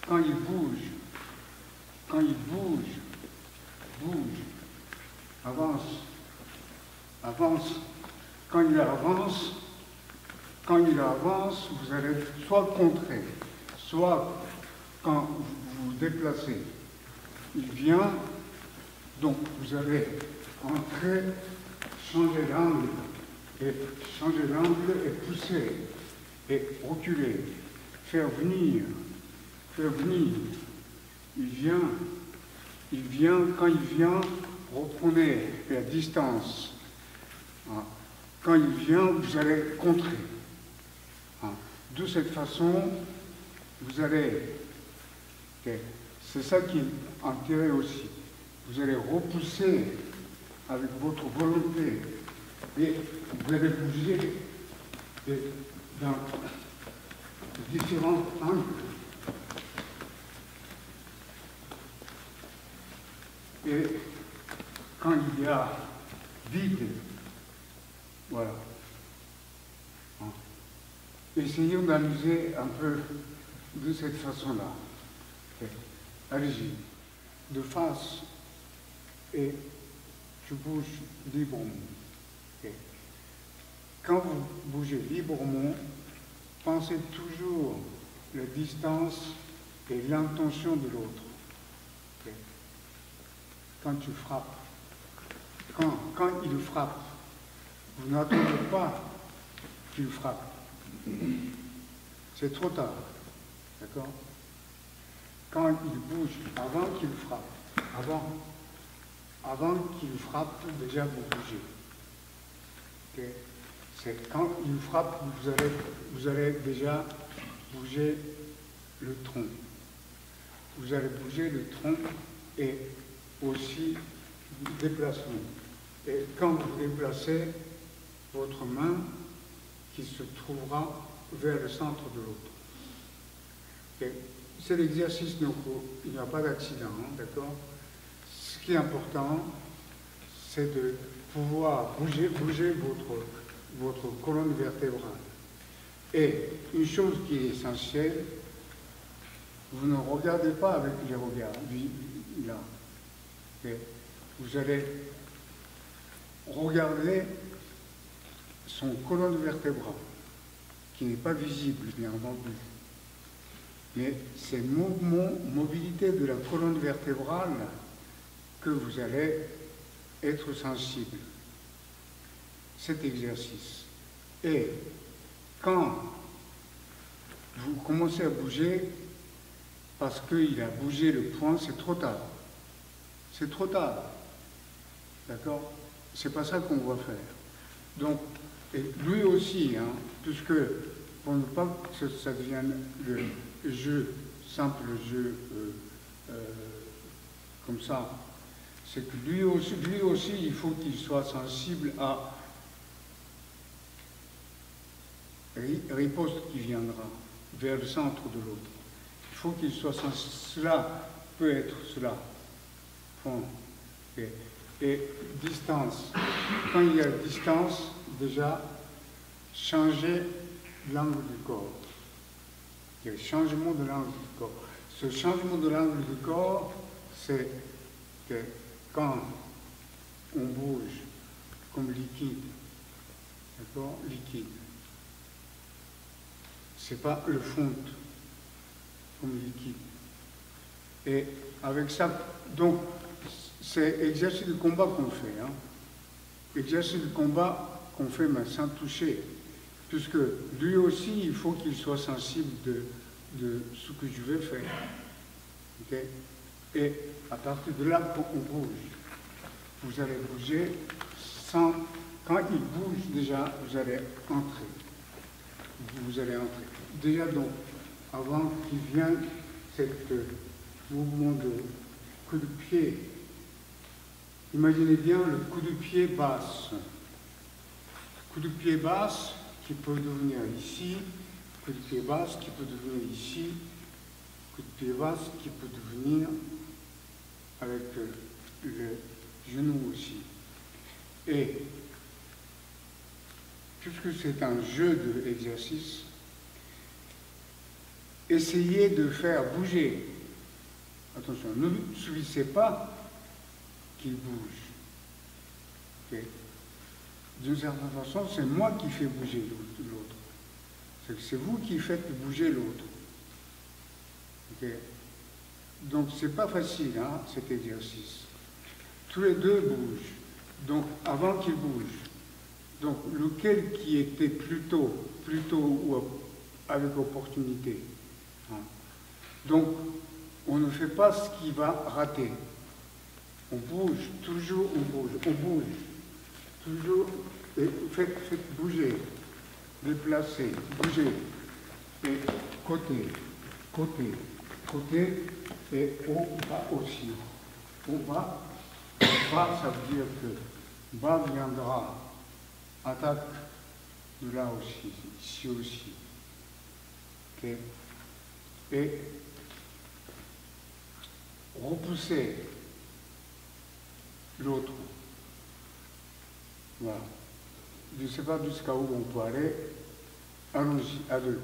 quand il bouge, bouge, avance, avance. Quand il avance, vous allez soit contrer, soit quand vous vous déplacez, il vient, donc vous allez entrer, changer l'angle et pousser et reculer, faire venir. Il vient, quand il vient, reprenez la distance. Quand il vient, vous allez contrer. De cette façon, vous allez, c'est ça qui est intérêt aussi, vous allez repousser avec votre volonté et vous allez bouger dans différents angles. Et quand il y a vide, voilà. Essayons d'amuser un peu de cette façon-là. Allez-y, de face, et je bouge librement. Quand vous bougez librement, pensez toujours la distance et l'intention de l'autre. Quand tu frappes, quand il frappe, vous n'attendez pas qu'il frappe. C'est trop tard. D'accord? Quand il bouge, avant qu'il frappe, avant qu'il frappe, déjà vous bougez. Okay? C'est quand il frappe, vous allez déjà bouger le tronc. Vous allez bouger le tronc et aussi déplacement. Et quand vous déplacez votre main qui se trouvera vers le centre de l'autre. Okay? C'est l'exercice, donc il n'y a pas d'accident, hein, d'accord? Ce qui est important, c'est de pouvoir bouger votre colonne vertébrale. Et une chose qui est essentielle, vous ne regardez pas avec les regards, là. Okay? Vous allez regarder son colonne vertébrale, qui n'est pas visible, bien entendu. Mais c'est mobilité de la colonne vertébrale que vous allez être sensible. Cet exercice. Et quand vous commencez à bouger, parce qu'il a bougé le poing, c'est trop tard. C'est trop tard. D'accord? C'est pas ça qu'on va faire. Donc, et lui aussi, hein, puisque pour ne pas que ça devienne le jeu, simple jeu comme ça, c'est que lui aussi, il faut qu'il soit sensible à riposte qui viendra vers le centre de l'autre. Il faut qu'il soit sensible. Cela peut être cela. Bon. Et distance. Quand il y a distance, déjà, changer l'angle du corps. Il y a le changement de l'angle du corps. Ce changement de l'angle du corps, c'est que quand on bouge comme liquide, d'accord, liquide, c'est pas le fond comme liquide. Et avec ça, donc, c'est exercice de combat qu'on fait. Hein. Exercice de combat qu'on fait, mais sans toucher. Puisque lui aussi, il faut qu'il soit sensible de ce que je vais faire. Okay? Et à partir de là, on bouge. Vous allez bouger sans... Quand il bouge déjà, vous allez entrer. Vous allez entrer. Déjà donc, avant qu'il vienne cet mouvement de coup de pied, imaginez bien le coup de pied basse. Coup de pied basse qui peut devenir ici, coup de pied basse qui peut devenir ici, coup de pied basse qui peut devenir avec le genou aussi. Et puisque c'est un jeu d'exercice, essayez de faire bouger. Attention, ne subissez pas qu'il bouge. Okay. D'une certaine façon, c'est moi qui fais bouger l'autre. C'est vous qui faites bouger l'autre. Okay. Donc, c'est pas facile, hein, cet exercice. Tous les deux bougent. Donc, avant qu'ils bougent, donc, lequel qui était plutôt ou avec opportunité. Hein. Donc, on ne fait pas ce qui va rater. On bouge, toujours on bouge, toujours, et faites bouger, déplacer, bouger, et côté, et haut, bas aussi. Au bas, ça veut dire que bas viendra, attaque de là aussi, ici aussi. Okay. Et repousser l'autre. Voilà. Je ne sais pas jusqu'à où on peut aller. Allons-y, à deux.